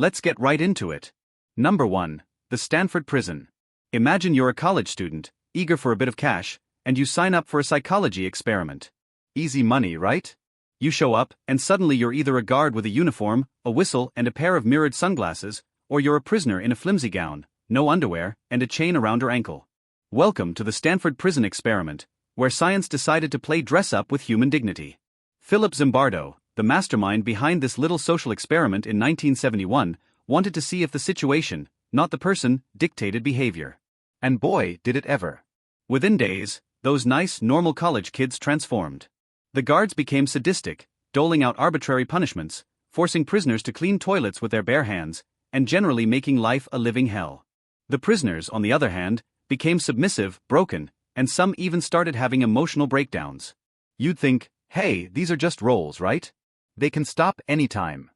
Let's get right into it. Number 1. The Stanford Prison. Imagine you're a college student, eager for a bit of cash, and you sign up for a psychology experiment. Easy money, right? You show up, and suddenly you're either a guard with a uniform, a whistle, and a pair of mirrored sunglasses, or you're a prisoner in a flimsy gown, no underwear, and a chain around her ankle. Welcome to the Stanford Prison experiment, where science decided to play dress-up with human dignity. Philip Zimbardo, the mastermind behind this little social experiment in 1971, wanted to see if the situation, not the person, dictated behavior. And boy, did it ever. Within days, those nice, normal college kids transformed. The guards became sadistic, doling out arbitrary punishments, forcing prisoners to clean toilets with their bare hands, and generally making life a living hell. The prisoners, on the other hand, became submissive, broken, and some even started having emotional breakdowns. You'd think, hey, these are just roles, right? They can stop anytime.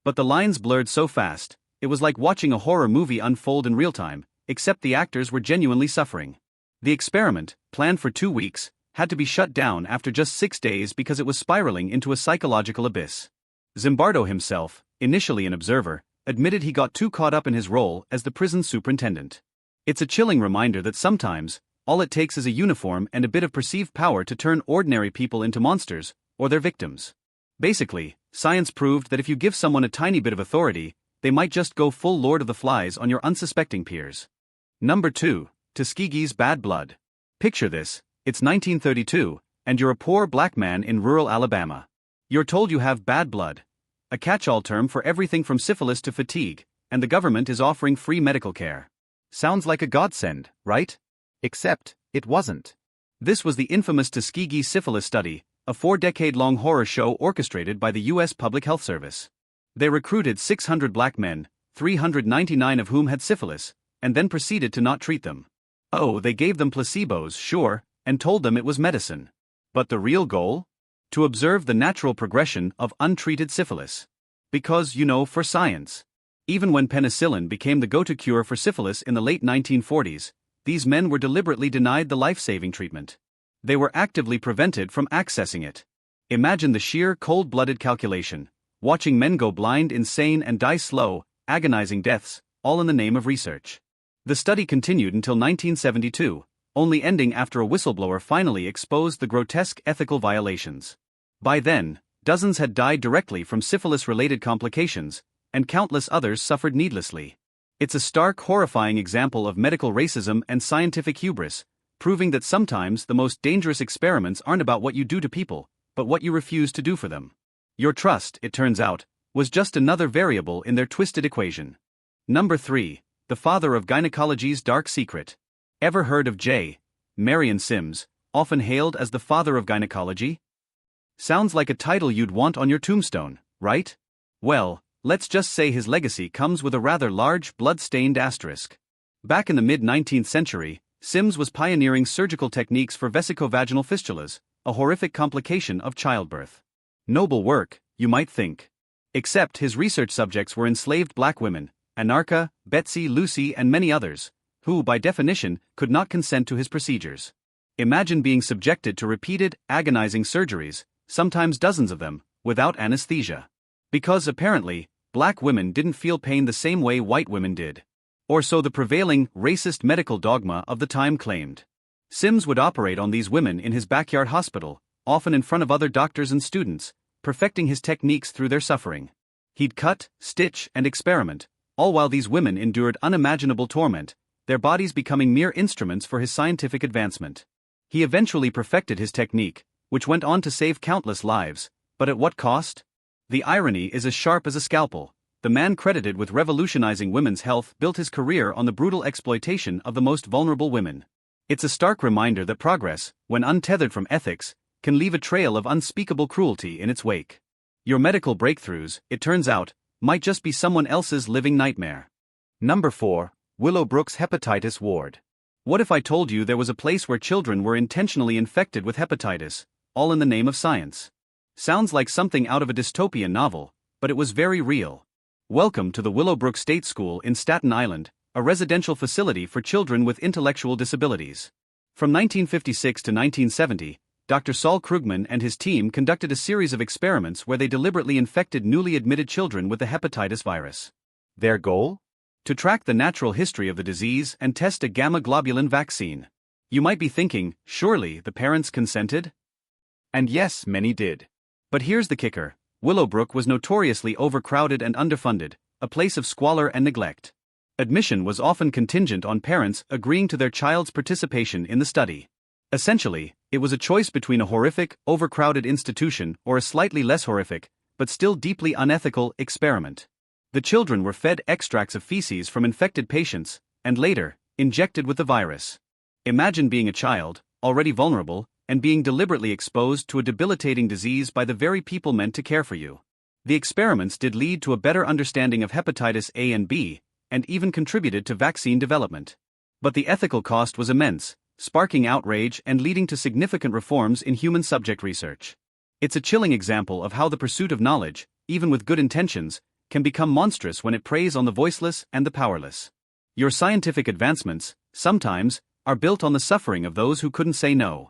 But the lines blurred so fast, it was like watching a horror movie unfold in real time, except the actors were genuinely suffering. The experiment, planned for 2 weeks, had to be shut down after just 6 days because it was spiraling into a psychological abyss. Zimbardo himself, initially an observer, admitted he got too caught up in his role as the prison superintendent. It's a chilling reminder that sometimes, all it takes is a uniform and a bit of perceived power to turn ordinary people into monsters, or their victims. Basically, science proved that if you give someone a tiny bit of authority, they might just go full Lord of the Flies on your unsuspecting peers. Number 2. Tuskegee's Bad Blood. Picture this, it's 1932, and you're a poor black man in rural Alabama. You're told you have bad blood, a catch-all term for everything from syphilis to fatigue, and the government is offering free medical care. Sounds like a godsend, right? Except, it wasn't. This was the infamous Tuskegee syphilis study, a 4-decade-long horror show orchestrated by the U.S. Public Health Service. They recruited 600 black men, 399 of whom had syphilis, and then proceeded to not treat them. Oh, they gave them placebos, sure, and told them it was medicine. But the real goal? To observe the natural progression of untreated syphilis. Because, for science. Even when penicillin became the go-to cure for syphilis in the late 1940s, these men were deliberately denied the life-saving treatment. They were actively prevented from accessing it. Imagine the sheer cold-blooded calculation, watching men go blind, insane, and die slow, agonizing deaths, all in the name of research. The study continued until 1972, only ending after a whistleblower finally exposed the grotesque ethical violations. By then, dozens had died directly from syphilis-related complications, and countless others suffered needlessly. It's a stark, horrifying example of medical racism and scientific hubris, proving that sometimes the most dangerous experiments aren't about what you do to people, but what you refuse to do for them. Your trust, it turns out, was just another variable in their twisted equation. Number 3. The father of gynecology's dark secret. Ever heard of J. Marion Sims, often hailed as the father of gynecology? Sounds like a title you'd want on your tombstone, right? Well, let's just say his legacy comes with a rather large, blood-stained asterisk. Back in the mid-19th century, Sims was pioneering surgical techniques for vesicovaginal fistulas, a horrific complication of childbirth. Noble work, you might think. Except his research subjects were enslaved black women, Anarcha, Betsy, Lucy, and many others, who, by definition, could not consent to his procedures. Imagine being subjected to repeated, agonizing surgeries, sometimes dozens of them, without anesthesia. Because apparently, black women didn't feel pain the same way white women did. Or so the prevailing, racist medical dogma of the time claimed. Sims would operate on these women in his backyard hospital, often in front of other doctors and students, perfecting his techniques through their suffering. He'd cut, stitch, and experiment, all while these women endured unimaginable torment, their bodies becoming mere instruments for his scientific advancement. He eventually perfected his technique, which went on to save countless lives, but at what cost? The irony is as sharp as a scalpel. The man credited with revolutionizing women's health built his career on the brutal exploitation of the most vulnerable women. It's a stark reminder that progress, when untethered from ethics, can leave a trail of unspeakable cruelty in its wake. Your medical breakthroughs, it turns out, might just be someone else's living nightmare. Number 4. Willowbrook's hepatitis ward. What if I told you there was a place where children were intentionally infected with hepatitis, all in the name of science? Sounds like something out of a dystopian novel, but it was very real. Welcome to the Willowbrook State School in Staten Island, a residential facility for children with intellectual disabilities. From 1956 to 1970, Dr. Saul Krugman and his team conducted a series of experiments where they deliberately infected newly admitted children with the hepatitis virus. Their goal? To track the natural history of the disease and test a gamma globulin vaccine. You might be thinking, surely the parents consented? And yes, many did. But here's the kicker: Willowbrook was notoriously overcrowded and underfunded, a place of squalor and neglect. Admission was often contingent on parents agreeing to their child's participation in the study. Essentially, it was a choice between a horrific, overcrowded institution or a slightly less horrific, but still deeply unethical, experiment. The children were fed extracts of feces from infected patients, and later, injected with the virus. Imagine being a child, already vulnerable, and being deliberately exposed to a debilitating disease by the very people meant to care for you. The experiments did lead to a better understanding of hepatitis A and B, and even contributed to vaccine development. But the ethical cost was immense, sparking outrage and leading to significant reforms in human subject research. It's a chilling example of how the pursuit of knowledge, even with good intentions, can become monstrous when it preys on the voiceless and the powerless. Your scientific advancements, sometimes, are built on the suffering of those who couldn't say no.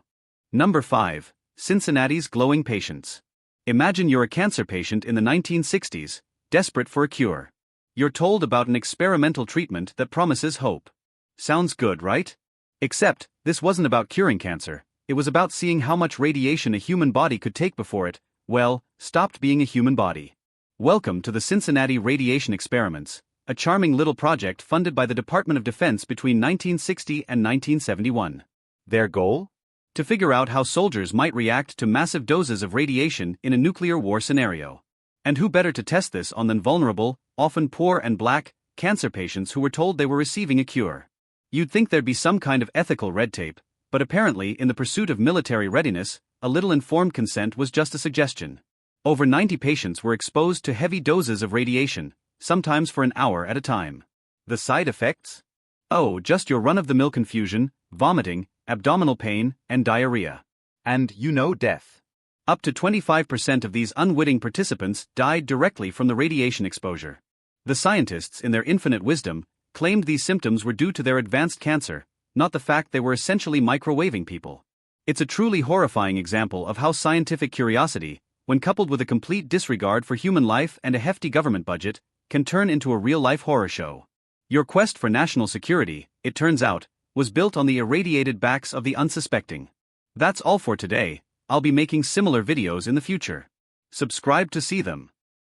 Number 5. Cincinnati's glowing patients. Imagine you're a cancer patient in the 1960s, desperate for a cure. You're told about an experimental treatment that promises hope. Sounds good, right? Except, this wasn't about curing cancer, it was about seeing how much radiation a human body could take before it, well, stopped being a human body. Welcome to the Cincinnati Radiation Experiments, a charming little project funded by the Department of Defense between 1960 and 1971. Their goal? To figure out how soldiers might react to massive doses of radiation in a nuclear war scenario. And who better to test this on than vulnerable, often poor and black, cancer patients who were told they were receiving a cure. You'd think there'd be some kind of ethical red tape, but apparently in the pursuit of military readiness, a little informed consent was just a suggestion. Over 90 patients were exposed to heavy doses of radiation, sometimes for an hour at a time. The side effects? Oh, just your run-of-the-mill confusion, vomiting, abdominal pain, and diarrhea. And, death. Up to 25% of these unwitting participants died directly from the radiation exposure. The scientists, in their infinite wisdom, claimed these symptoms were due to their advanced cancer, not the fact they were essentially microwaving people. It's a truly horrifying example of how scientific curiosity, when coupled with a complete disregard for human life and a hefty government budget, can turn into a real-life horror show. Your quest for national security, it turns out, was built on the irradiated backs of the unsuspecting. That's all for today. I'll be making similar videos in the future. Subscribe to see them.